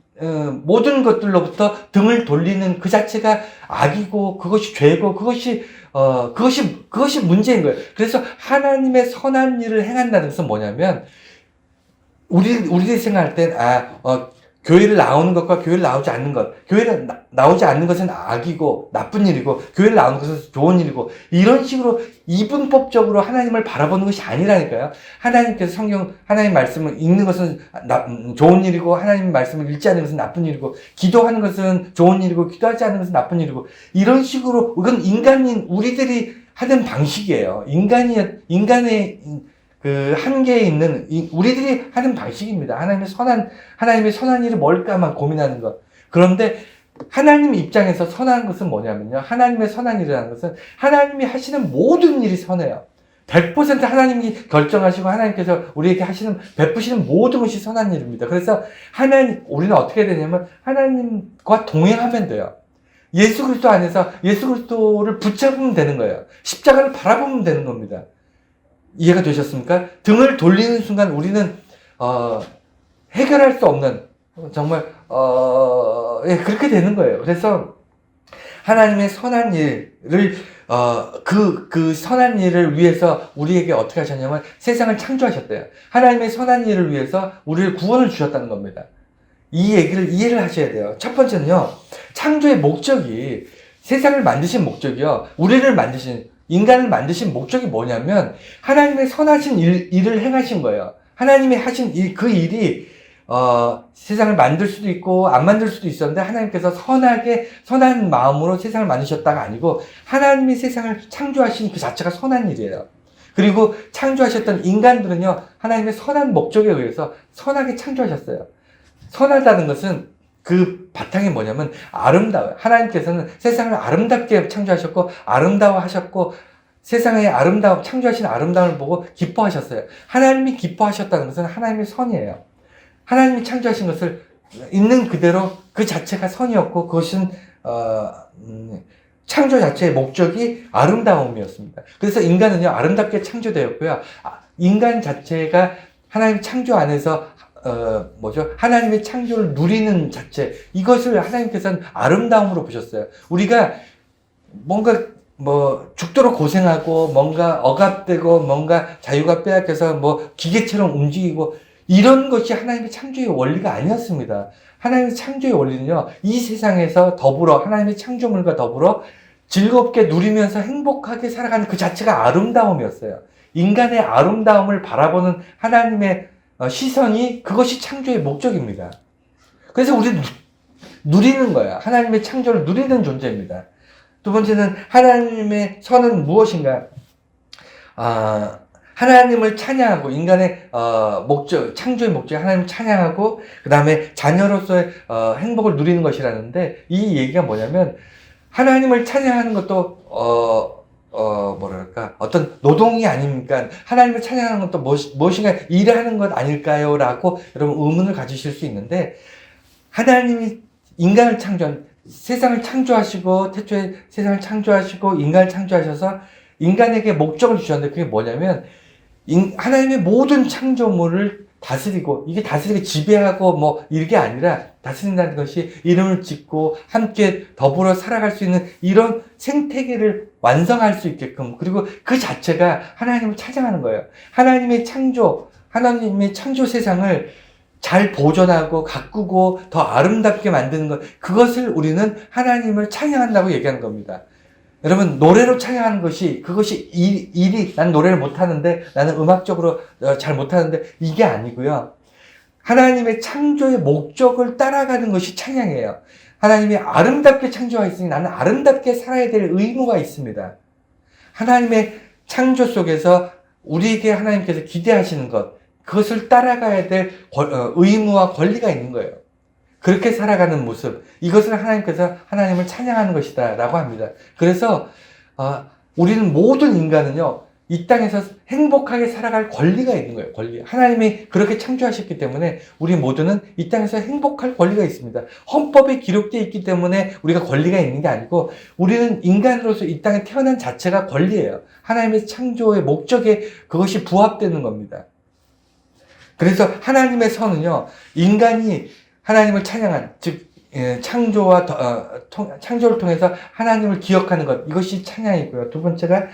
것들로부터 등을 돌리는 그 자체가 악이고 그것이 죄고 그것이 문제인 거예요. 그래서 하나님의 선한 일을 행한다는 것은 뭐냐면 우리들이 생각할 땐 교회를 나오는 것과 교회를 나오지 않는 것, 교회를 나오지 않는 것은 악이고 나쁜 일이고 교회를 나오는 것은 좋은 일이고 이런 식으로 이분법적으로 하나님을 바라보는 것이 아니라니까요. 하나님께서 하나님 말씀을 읽는 것은 좋은 일이고 하나님 말씀을 읽지 않는 것은 나쁜 일이고 기도하는 것은 좋은 일이고 기도하지 않는 것은 나쁜 일이고 이런 식으로 이건 우리들이 하는 방식이에요. 인간의 그 한계에 있는 우리들이 하는 방식입니다. 하나님의 선한 일이 뭘까만 고민하는 것. 그런데 하나님 입장에서 선한 것은 뭐냐면요. 하나님의 선한 일이라는 것은 하나님이 하시는 모든 일이 선해요. 100% 하나님이 결정하시고 하나님께서 우리에게 베푸시는 모든 것이 선한 일입니다. 그래서 우리는 어떻게 되냐면 하나님과 동행하면 돼요. 예수 그리스도 안에서 예수 그리스도를 붙잡으면 되는 거예요. 십자가를 바라보면 되는 겁니다. 이해가 되셨습니까? 등을 돌리는 순간 우리는 해결할 수 없는 정말 그렇게 되는 거예요. 그래서 하나님의 선한 일을 그 선한 일을 위해서 우리에게 어떻게 하셨냐면 세상을 창조하셨대요. 하나님의 선한 일을 위해서 우리를 구원을 주셨다는 겁니다. 이 얘기를 이해를 하셔야 돼요. 첫 번째는요, 창조의 목적이 세상을 만드신 목적이요, 인간을 만드신 목적이 뭐냐면 하나님의 선하신 일을 행하신 거예요. 하나님이 하신 그 일이 세상을 만들 수도 있고 안 만들 수도 있었는데 하나님께서 선한 마음으로 세상을 만드셨다가 아니고 하나님이 세상을 창조하신 그 자체가 선한 일이에요. 그리고 창조하셨던 인간들은요, 하나님의 선한 목적에 의해서 선하게 창조하셨어요. 선하다는 것은 그 바탕이 뭐냐면 아름다워요. 하나님께서는 세상을 아름답게 창조하셨고 아름다워하셨고 세상의 창조하신 아름다움을 보고 기뻐하셨어요. 하나님이 기뻐하셨다는 것은 하나님의 선이에요. 하나님이 창조하신 것을 있는 그대로 그 자체가 선이었고 그것은 창조 자체의 목적이 아름다움이었습니다. 그래서 인간은요, 아름답게 창조되었고요. 인간 자체가 하나님 창조 안에서 하나님의 창조를 누리는 자체, 이것을 하나님께서는 아름다움으로 보셨어요. 우리가 뭔가 죽도록 고생하고, 뭔가 억압되고, 뭔가 자유가 빼앗겨서 기계처럼 움직이고, 이런 것이 하나님의 창조의 원리가 아니었습니다. 하나님의 창조의 원리는요, 이 세상에서 하나님의 창조물과 더불어 즐겁게 누리면서 행복하게 살아가는 그 자체가 아름다움이었어요. 인간의 아름다움을 바라보는 하나님의 시선이 그것이 창조의 목적입니다. 그래서 우리는 누리는 거야. 하나님의 창조를 누리는 존재입니다. 두 번째는 하나님의 선은 무엇인가? 하나님을 찬양하고 인간의 창조의 목적이 하나님을 찬양하고 그 다음에 자녀로서의 행복을 누리는 것이라는데 이 얘기가 뭐냐면 하나님을 찬양하는 것도 뭐랄까, 어떤 노동이 아닙니까? 하나님을 찬양하는 것도 무엇인가 일하는 것 아닐까요? 라고 여러분 의문을 가지실 수 있는데, 하나님이 인간을 세상을 창조하시고, 태초에 세상을 창조하시고, 인간을 창조하셔서 인간에게 목적을 주셨는데, 그게 뭐냐면, 하나님의 모든 창조물을 다스리고, 이게 다스리고 지배하고 뭐 이게 아니라 다스린다는 것이 이름을 짓고 함께 더불어 살아갈 수 있는 이런 생태계를 완성할 수 있게끔, 그리고 그 자체가 하나님을 찬양하는 거예요. 하나님의 창조 세상을 잘 보존하고 가꾸고 더 아름답게 만드는 것, 그것을 우리는 하나님을 찬양한다고 얘기하는 겁니다. 여러분, 노래로 찬양하는 그것이 일이, 난 노래를 못하는데, 나는 음악적으로 잘 못하는데, 이게 아니고요. 하나님의 창조의 목적을 따라가는 것이 찬양이에요. 하나님이 아름답게 창조하셨으니 나는 아름답게 살아야 될 의무가 있습니다. 하나님의 창조 속에서 우리에게 하나님께서 기대하시는 것, 그것을 따라가야 될 의무와 권리가 있는 거예요. 그렇게 살아가는 모습, 이것을 하나님께서 하나님을 찬양하는 것이다 라고 합니다. 그래서 우리는 모든 인간은요, 이 땅에서 행복하게 살아갈 권리가 있는 거예요. 권리. 하나님이 그렇게 창조하셨기 때문에 우리 모두는 이 땅에서 행복할 권리가 있습니다. 헌법에 기록되어 있기 때문에 우리가 권리가 있는 게 아니고, 우리는 인간으로서 이 땅에 태어난 자체가 권리예요. 하나님의 창조의 목적에 그것이 부합되는 겁니다. 그래서 하나님의 선은요, 인간이 하나님을 찬양한, 즉 창조를 통해서 하나님을 기억하는 것, 이것이 찬양이고요. 두 번째가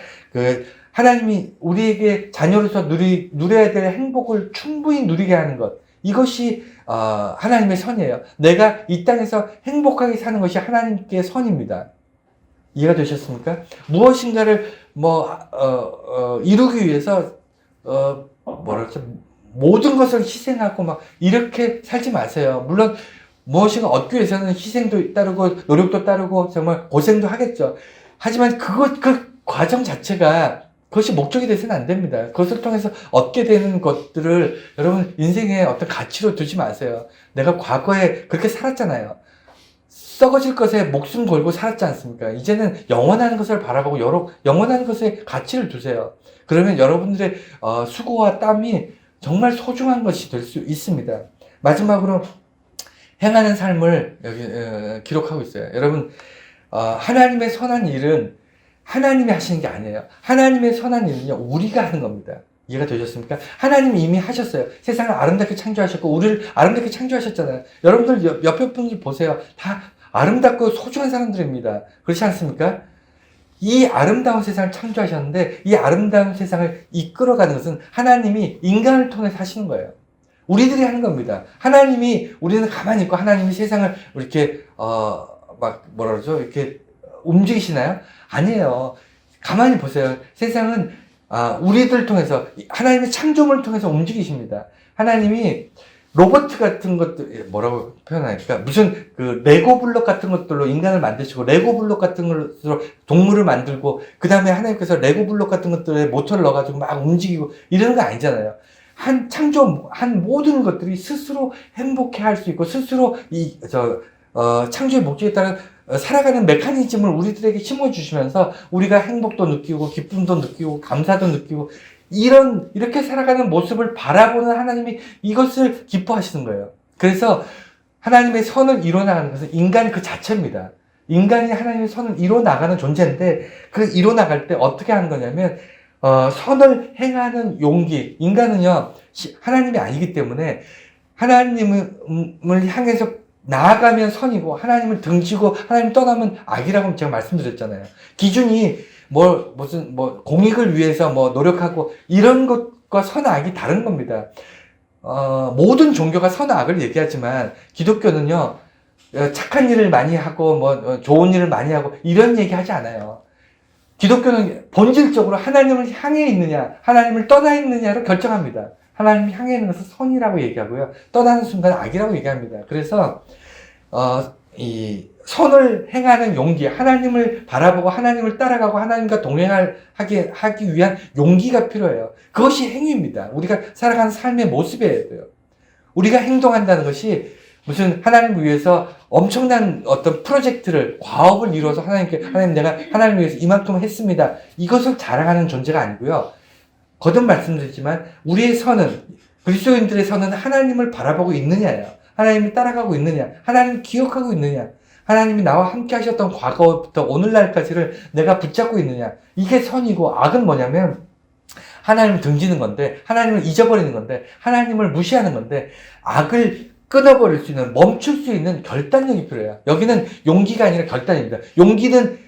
하나님이 우리에게 자녀로서 누려야 될 행복을 충분히 누리게 하는 것, 이것이 하나님의 선이에요. 내가 이 땅에서 행복하게 사는 것이 하나님께 선입니다. 이해가 되셨습니까? 무엇인가를 이루기 위해서 모든 것을 희생하고 막 이렇게 살지 마세요. 물론 무엇인가 얻기 위해서는 희생도 따르고 노력도 따르고 정말 고생도 하겠죠. 하지만 그 과정 자체가 그것이 목적이 돼서는 안 됩니다. 그것을 통해서 얻게 되는 것들을 여러분 인생의 어떤 가치로 두지 마세요. 내가 과거에 그렇게 살았잖아요. 썩어질 것에 목숨 걸고 살았지 않습니까? 이제는 영원한 것을 바라보고 영원한 것에 가치를 두세요. 그러면 여러분들의 수고와 땀이 정말 소중한 것이 될 수 있습니다. 마지막으로 행하는 삶을 여기 기록하고 있어요. 여러분, 하나님의 선한 일은 하나님이 하시는 게 아니에요. 하나님의 선한 일은요, 우리가 하는 겁니다. 이해가 되셨습니까? 하나님이 이미 하셨어요. 세상을 아름답게 창조하셨고 우리를 아름답게 창조하셨잖아요. 여러분들 옆에 분들 보세요. 다 아름답고 소중한 사람들입니다. 그렇지 않습니까? 이 아름다운 세상을 창조하셨는데 이 아름다운 세상을 이끌어가는 것은 하나님이 인간을 통해서 하시는 거예요. 우리들이 하는 겁니다. 우리는 가만히 있고 하나님이 세상을 이렇게 이렇게 움직이시나요? 아니에요. 가만히 보세요. 세상은 우리들 통해서, 하나님의 창조물을 통해서 움직이십니다. 하나님이 로봇 같은 것들, 뭐라고 표현하니까, 무슨 레고 블록 같은 것들로 인간을 만드시고, 레고 블록 같은 것으로 동물을 만들고, 그 다음에 하나님께서 레고 블록 같은 것들에 모터를 넣어가지고 막 움직이고, 이러는 거 아니잖아요. 한 모든 것들이 스스로 행복해 할 수 있고, 스스로 창조의 목적에 따른 살아가는 메커니즘을 우리들에게 심어주시면서, 우리가 행복도 느끼고, 기쁨도 느끼고, 감사도 느끼고, 이렇게 살아가는 모습을 바라보는 하나님이 이것을 기뻐하시는 거예요. 그래서 하나님의 선을 이뤄나가는 것은 인간 그 자체입니다. 인간이 하나님의 선을 이뤄나가는 존재인데, 그 이뤄나갈 때 어떻게 하는 거냐면, 선을 행하는 용기. 인간은요, 하나님이 아니기 때문에 하나님을 향해서 나아가면 선이고, 하나님을 등지고 하나님 떠나면 악이라고 제가 말씀드렸잖아요. 기준이 공익을 위해서 노력하고, 이런 것과 선악이 다른 겁니다. 모든 종교가 선악을 얘기하지만, 기독교는요, 착한 일을 많이 하고, 좋은 일을 많이 하고, 이런 얘기 하지 않아요. 기독교는 본질적으로 하나님을 향해 있느냐, 하나님을 떠나 있느냐로 결정합니다. 하나님을 향해 있는 것은 선이라고 얘기하고요, 떠나는 순간 악이라고 얘기합니다. 그래서, 이 선을 행하는 용기, 하나님을 바라보고 하나님을 따라가고 하나님과 동행하기 위한 용기가 필요해요. 그것이 행위입니다. 우리가 살아가는 삶의 모습이에요. 우리가 행동한다는 것이 무슨 하나님을 위해서 엄청난 어떤 프로젝트를, 과업을 이루어서 하나님 내가 하나님을 위해서 이만큼 했습니다. 이것을 자랑하는 존재가 아니고요. 거듭 말씀드리지만 우리의 선은, 그리스도인들의 선은 하나님을 바라보고 있느냐예요. 하나님을 따라가고 있느냐, 하나님을 기억하고 있느냐, 하나님이 나와 함께 하셨던 과거부터 오늘날까지를 내가 붙잡고 있느냐. 이게 선이고, 악은 뭐냐면 하나님을 등지는 건데, 하나님을 잊어버리는 건데, 하나님을 무시하는 건데, 악을 끊어버릴 수 있는, 멈출 수 있는 결단력이 필요해요. 여기는 용기가 아니라 결단입니다. 용기는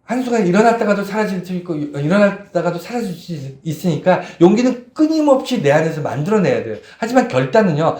한순간 일어났다가도 사라질 수 있고, 일어났다가도 사라질 수 있으니까, 용기는 끊임없이 내 안에서 만들어내야 돼요. 하지만 결단은요,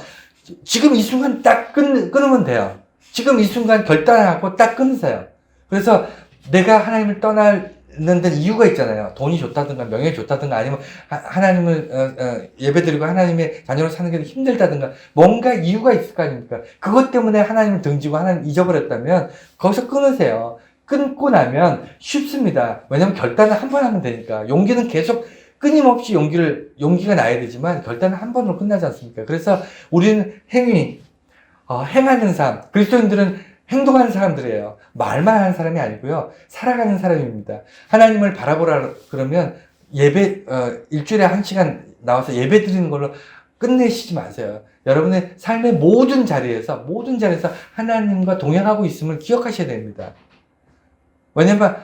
지금 이 순간 딱 끊으면 돼요. 지금 이 순간 결단하고 딱 끊으세요. 그래서 내가 하나님을 떠나는 데 이유가 있잖아요. 돈이 좋다든가, 명예가 좋다든가, 아니면 하나님을 예배드리고 하나님의 자녀로 사는 게 힘들다든가, 뭔가 이유가 있을 거 아닙니까? 그것 때문에 하나님을 등지고 하나님을 잊어버렸다면 거기서 끊으세요. 끊고 나면 쉽습니다. 왜냐면 결단을 한 번 하면 되니까. 용기는 계속 끊임없이 용기가 나야 되지만 결단은 한 번으로 끝나지 않습니까? 그래서 우리는 행하는 삶, 그리스도인들은 행동하는 사람들이에요. 말만 하는 사람이 아니고요. 살아가는 사람입니다. 하나님을 바라보라 그러면 일주일에 1시간 나와서 예배 드리는 걸로 끝내시지 마세요. 여러분의 삶의 모든 자리에서 하나님과 동행하고 있음을 기억하셔야 됩니다. 왜냐면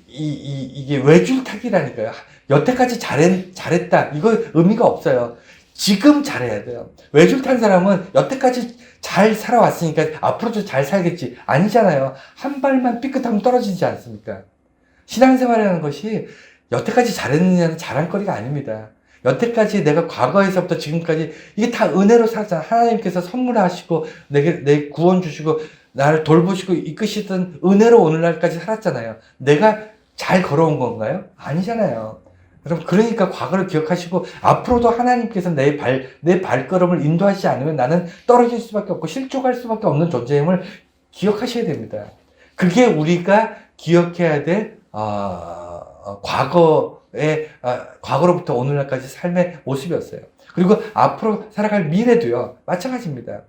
이게 외줄타기라니까요. 여태까지 잘했다. 이거 의미가 없어요. 지금 잘해야 돼요. 외줄 탄 사람은 여태까지 잘 살아왔으니까 앞으로도 잘 살겠지. 아니잖아요. 한 발만 삐끗하면 떨어지지 않습니까? 신앙생활이라는 것이 여태까지 잘했느냐는 자랑거리가 아닙니다. 여태까지 내가 과거에서부터 지금까지 이게 다 은혜로 살았잖아. 하나님께서 선물하시고 내 구원 주시고 나를 돌보시고 이끄시던 은혜로 오늘날까지 살았잖아요. 내가 잘 걸어온 건가요? 아니잖아요. 여러분, 그러니까 과거를 기억하시고 앞으로도 하나님께서 내 발걸음을 인도하시지 않으면 나는 떨어질 수밖에 없고 실족할 수밖에 없는 존재임을 기억하셔야 됩니다. 그게 우리가 기억해야 될 과거로부터 오늘날까지 삶의 모습이었어요. 그리고 앞으로 살아갈 미래도요, 마찬가지입니다.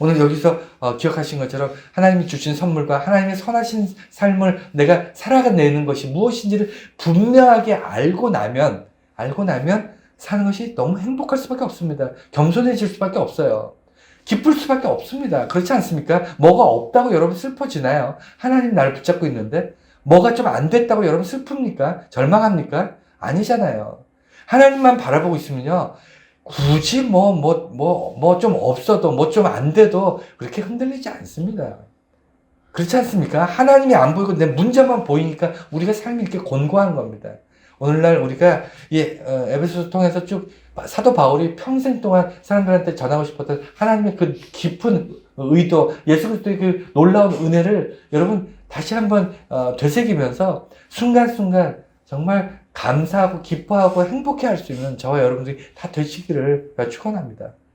오늘 여기서 기억하신 것처럼 하나님이 주신 선물과 하나님의 선하신 삶을 내가 살아내는 것이 무엇인지를 분명하게 알고 나면 사는 것이 너무 행복할 수밖에 없습니다. 겸손해질 수밖에 없어요. 기쁠 수밖에 없습니다. 그렇지 않습니까? 뭐가 없다고 여러분 슬퍼지나요? 하나님 나를 붙잡고 있는데 뭐가 좀 안 됐다고 여러분 슬픕니까? 절망합니까? 아니잖아요. 하나님만 바라보고 있으면요, 굳이 좀 없어도, 뭐 좀 안 돼도 그렇게 흔들리지 않습니다. 그렇지 않습니까? 하나님이 안 보이고 내 문제만 보이니까 우리가 삶이 이렇게 곤고한 겁니다. 오늘날 우리가 에베소서 통해서 쭉 사도 바울이 평생 동안 사람들한테 전하고 싶었던 하나님의 그 깊은 의도, 예수 그리스도의 그 놀라운 은혜를 여러분 다시 한번 되새기면서 순간순간 정말 감사하고 기뻐하고 행복해 할 수 있는 저와 여러분들이 다 되시기를 축원합니다.